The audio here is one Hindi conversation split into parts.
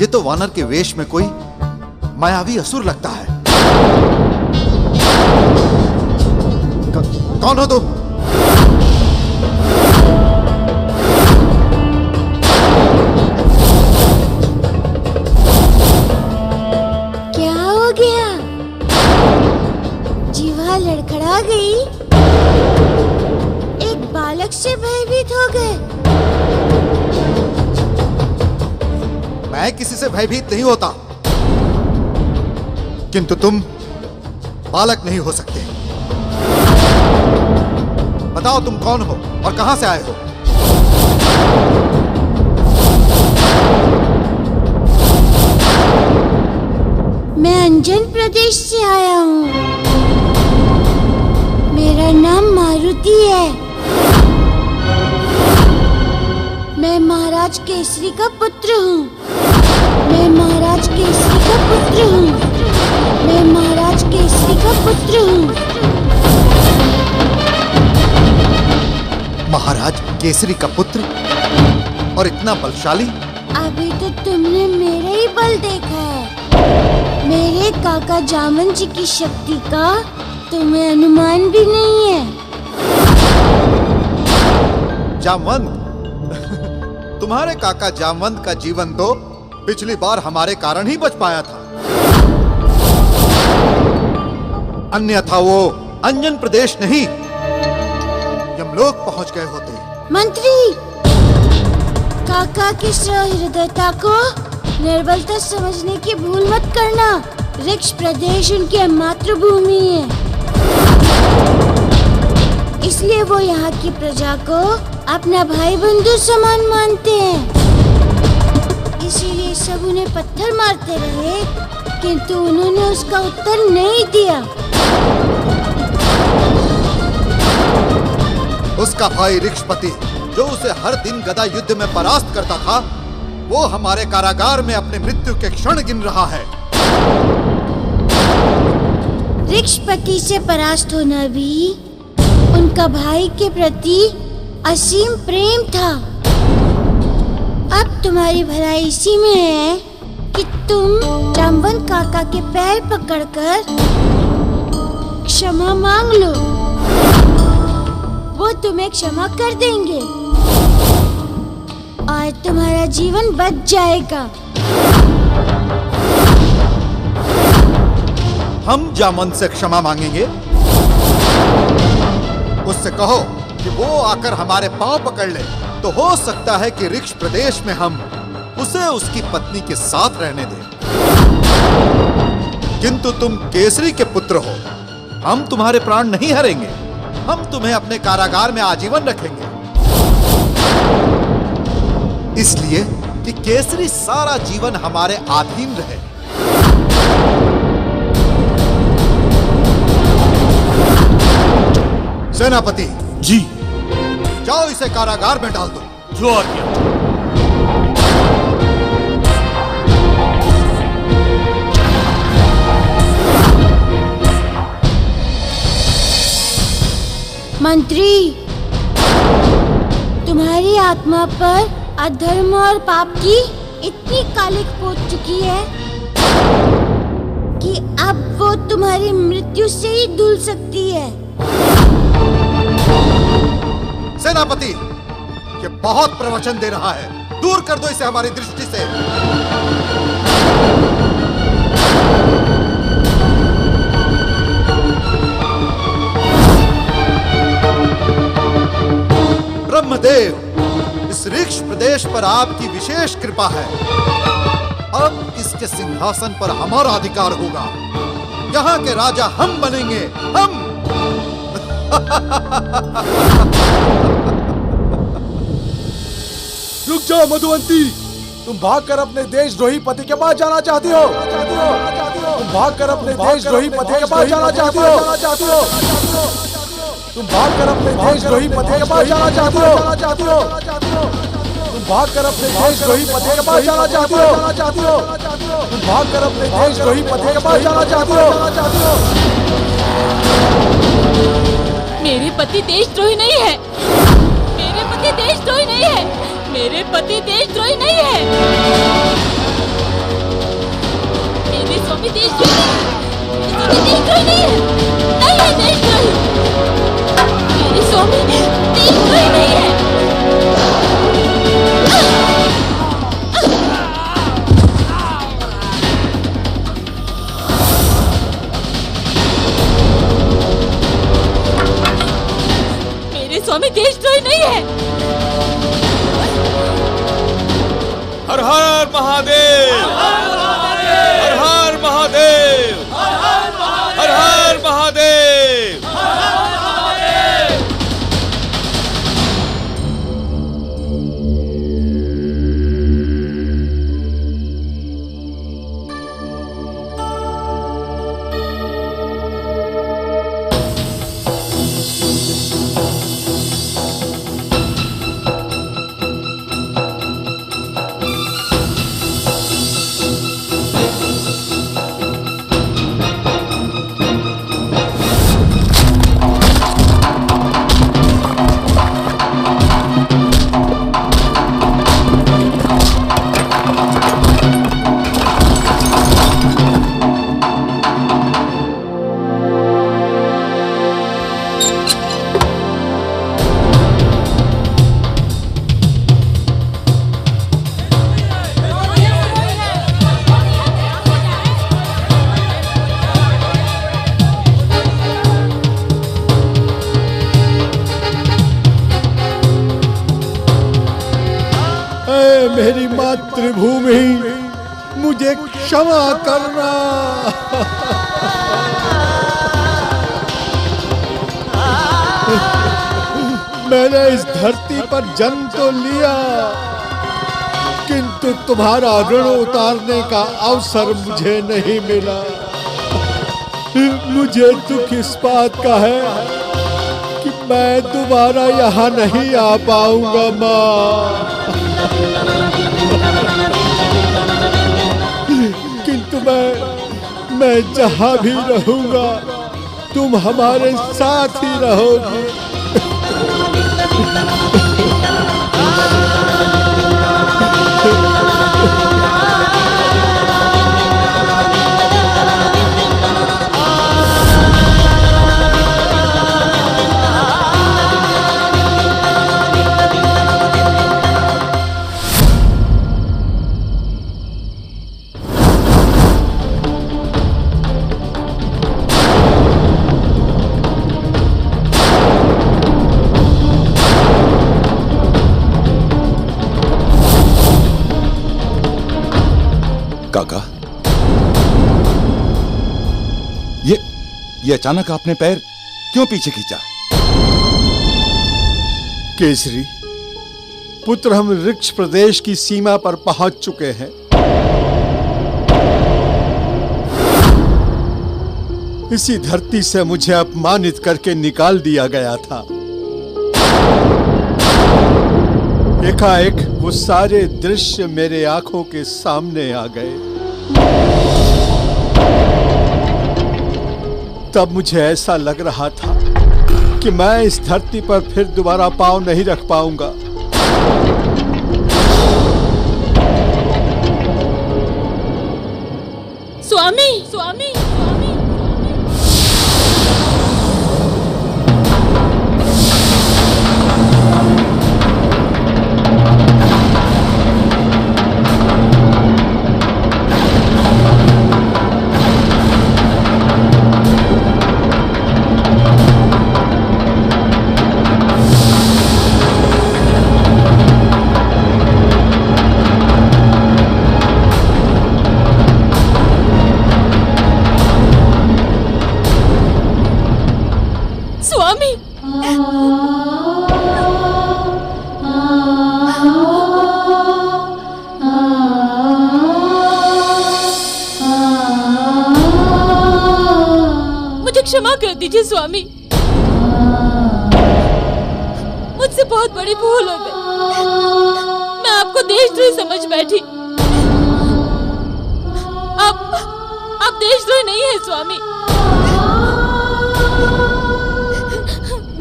ये तो वानर के वेश में कोई मायावी असुर लगता है। कौन हो तुम? क्या हो गया? जीवा लड़खड़ा गई? एक बालक से भयभीत हो गए? मैं किसी से भयभीत नहीं होता, किंतु तुम बालक नहीं हो सकते। बताओ तुम कौन हो और कहां से आए हो? मैं अंजन प्रदेश से आया हूँ। मेरा नाम मारुति है। मैं महाराज केसरी का पुत्र हूँ। मैं महाराज केसरी का पुत्र हूँ। मैं महाराज केसरी का पुत्र हूँ। महाराज केसरी का पुत्र और इतना बलशाली? अभी तो तुमने मेरा ही बल देखा है। मेरे काका जामन जी की शक्ति का तुम्हें अनुमान भी नहीं है। जामवंत? तुम्हारे काका जामवंत का जीवन तो पिछली बार हमारे कारण ही बच पाया था, अन्यथा वो अंजन प्रदेश नहीं यमलोक पहुंच गए होते। मंत्री, काका की सहृदयता को निर्बलता समझने की भूल मत करना। ऋक्ष प्रदेश उनकी मातृभूमि है, इसलिए वो यहाँ की प्रजा को अपना भाई बंधु समान मानते हैं। इसीलिए सब उन्हें पत्थर मारते रहे, किंतु उन्होंने उसका उत्तर नहीं दिया। उसका भाई ऋक्षपति, जो उसे हर दिन गदा युद्ध में परास्त करता था, वो हमारे कारागार में अपने मृत्यु के क्षण गिन रहा है। ऋक्षपति से परास्त होना भी उनका भाई के प्रति असीम प्रेम था। अब तुम्हारी भलाई इसी में है कि तुम जामवंत काका के पैर पकड़कर क्षमा मांग लो। वो तुम्हें क्षमा कर देंगे और तुम्हारा जीवन बच जाएगा। हम जामवंत से क्षमा मांगेंगे? उससे कहो कि वो आकर हमारे पांव पकड़ ले, तो हो सकता है कि ऋक्ष प्रदेश में हम उसे उसकी पत्नी के साथ रहने दें। किंतु तुम केसरी के पुत्र हो, हम तुम्हारे प्राण नहीं हरेंगे। हम तुम्हें अपने कारागार में आजीवन रखेंगे, इसलिए कि केसरी सारा जीवन हमारे अधीन रहे। सेनापति जी। जाओ इसे कारागार में डाल दो। जो आज्ञा। मंत्री, तुम्हारी आत्मा पर अधर्म और पाप की इतनी कालिक पोत चुकी है कि अब वो तुम्हारी मृत्यु से ही धुल सकती है। सेनापति, ये बहुत प्रवचन दे रहा है, दूर कर दो इसे हमारी दृष्टि से। ब्रह्मदेव, इस ऋक्ष प्रदेश पर आपकी विशेष कृपा है। अब इसके सिंहासन पर हमारा अधिकार होगा। यहाँ के राजा हम बनेंगे, हम। रुक जाओ मधुवंती, तुम भागकर अपने देशद्रोही पति के पास जाना चाहती हो? तुम भागकर अपने देशद्रोही पति के पास जाना चाहती हो? तुम भागकर अपने देशद्रोही पति के पास जाना चाहती हो? तुम भागकर अपने देशद्रोही पति के पास जाना चाहती हो? तुम भागकर अपने देशद्रोही पति के पास जाना चाहती हो? मेरे पति देशद्रोही नहीं है। मेरे पति देशद्रोही नहीं है। मेरे पति देशद्रोही नहीं है। स्वामी देशद्रोही नहीं है। हर हर महादेव, हर हर महादेव, हर हर महादेव। मेरी मातृभूमि, मुझे क्षमा करना। मैंने इस धरती पर जन्म तो लिया, किंतु तुम्हारा ऋण उतारने का अवसर मुझे नहीं मिला। मुझे दुख इस बात का है कि मैं दोबारा यहाँ नहीं आ पाऊंगा माँ। किंतु मैं जहाँ भी रहूंगा तुम हमारे साथ ही रहोगी। काका, ये अचानक आपने पैर क्यों पीछे खींचा? केसरी पुत्र, हम ऋक्ष प्रदेश की सीमा पर पहुंच चुके हैं। इसी धरती से मुझे अपमानित करके निकाल दिया गया था। एकाएक वो सारे दृश्य मेरे आंखों के सामने आ गए। तब मुझे ऐसा लग रहा था कि मैं इस धरती पर फिर दोबारा पांव नहीं रख पाऊंगा। स्वामी, स्वामी, स्वामी। क्षमा कर दीजिए स्वामी, मुझसे बहुत बड़ी भूल हो गई। मैं आपको देशद्रोही समझ बैठी। आप देशद्रोही नहीं है स्वामी।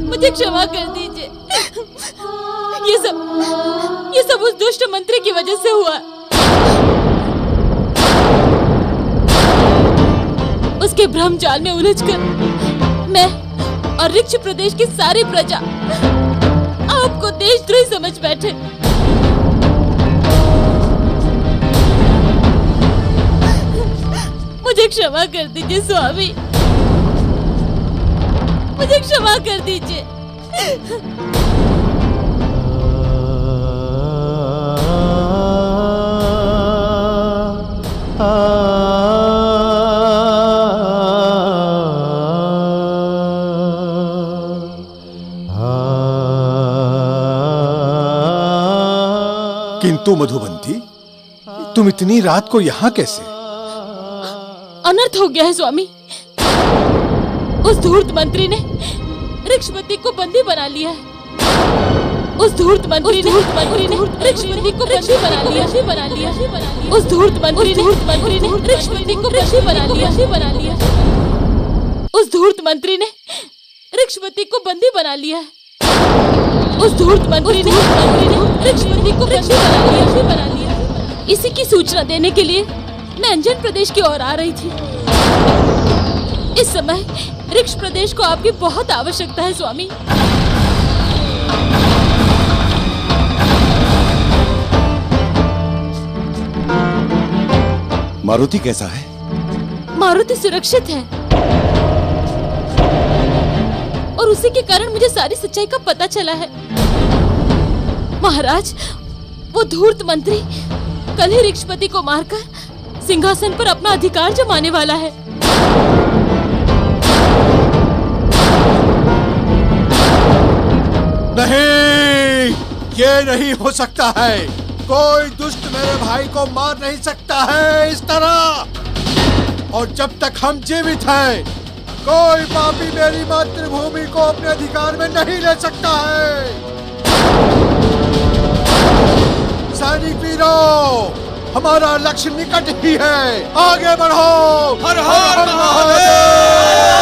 मुझे क्षमा कर दीजिए। ये सब उस दुष्ट मंत्री की वजह से हुआ। उसके भ्रमजाल में उलझकर मैं और ऋक्ष प्रदेश की सारी प्रजा आपको देशद्रोही समझ बैठे। मुझे क्षमा कर दीजिए स्वामी, मुझे क्षमा कर दीजिए। किंतु मधुबंती, तुम इतनी रात को यहाँ कैसे? अनर्थ हो गया है स्वामी। उस धूर्त मंत्री ने ऋक्षपति को बंदी बना लिया है। उस धूर्त मंत्री ने ऋक्षपति को बंदी बना लिया। उस धूर्त मंत्री ने ऋक्षपति को बंदी बना लिया। उस धूर्त मंत्री ने ऋक्षपति को बंदी बना लिया। उस धूर्त मंत्री ने ऋक्षपति को बंदी बना लिया। इसी की सूचना देने के लिए मैं अंजन प्रदेश की ओर आ रही थी। इस समय ऋक्ष प्रदेश को आपकी बहुत आवश्यकता है स्वामी। मारुति कैसा है? मारुति सुरक्षित है और उसी के कारण मुझे सारी सच्चाई का पता चला है। महाराज, वो धूर्त मंत्री कल ही ऋक्षपति को मारकर सिंहासन पर अपना अधिकार जमाने वाला है। नहीं, ये नहीं हो सकता है। कोई दुष्ट मेरे भाई को मार नहीं सकता है इस तरह। और जब तक हम जीवित हैं, कोई पापी मेरी मातृभूमि को अपने अधिकार में नहीं ले सकता है। सैनिक वीरों, हमारा लक्ष्य निकट ही है, आगे बढ़ो। हर हर महादेव!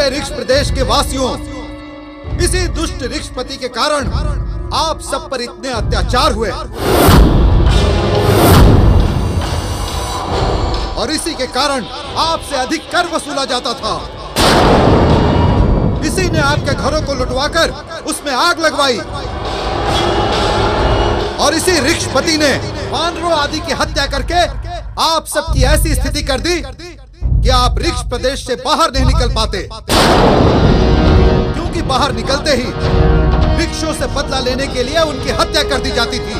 ऋक्ष प्रदेश के वासियों, इसी दुष्ट ऋक्षपति के कारण आप सब पर इतने अत्याचार हुए और इसी के कारण आपसे अधिक कर वसूला जाता था। इसी ने आपके घरों को लुटवाकर उसमें आग लगवाई और इसी ऋक्षपति ने वानरों आदि की हत्या करके आप सबकी ऐसी स्थिति कर दी कि आप ऋक्ष प्रदेश से बाहर नहीं निकल पाते, क्योंकि बाहर निकलते ही ऋक्षों से बदला लेने के लिए उनकी हत्या कर दी जाती थी।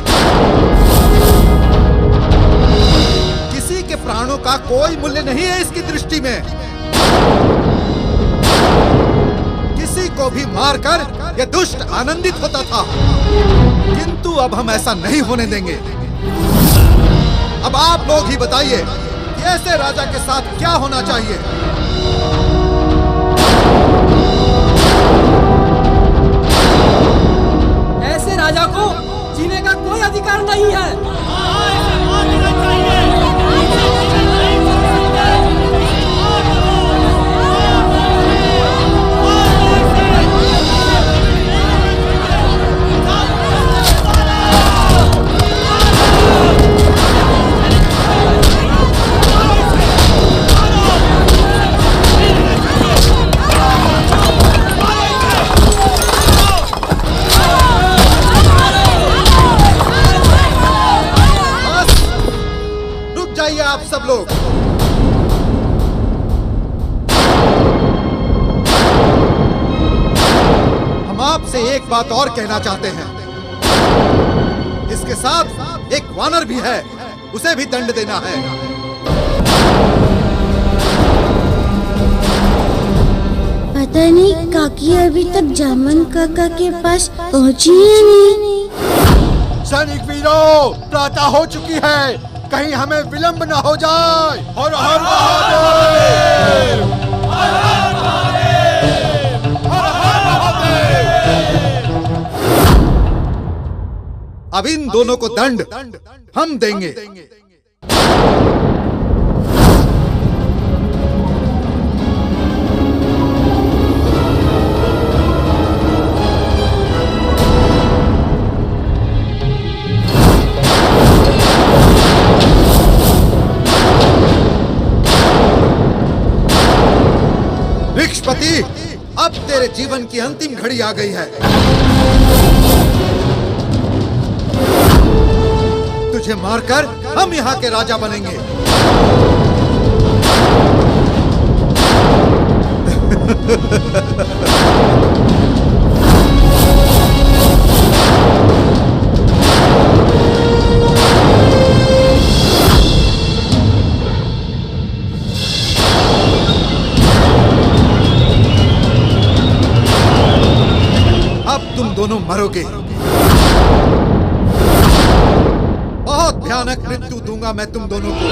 किसी के प्राणों का कोई मूल्य नहीं है इसकी दृष्टि में। किसी को भी मारकर यह दुष्ट आनंदित होता था, किंतु अब हम ऐसा नहीं होने देंगे। अब आप लोग ही बताइए, ऐसे राजा के साथ क्या होना चाहिए? ऐसे राजा को जीने का कोई अधिकार नहीं है। आप सब लोग, हम आपसे एक बात और कहना चाहते हैं। इसके साथ एक वानर भी है, उसे भी दंड देना है। पता नहीं काकी अभी तक जामन काका के पास पहुंची है नहीं। सैनिक वीरों, प्रातः हो चुकी है, कहीं हमें विलंब न हो जाए। हर हर महादेव! हर हर महादेव! हर हर महादेव! अब इन दोनों को दंड हम देंगे। ऋक्षपति, अब तेरे जीवन की अंतिम घड़ी आ गई है। तुझे मारकर हम यहाँ के राजा बनेंगे। तुम दोनों मरोगे। बहुत भयानक मृत्यु दूंगा मैं तुम दोनों को।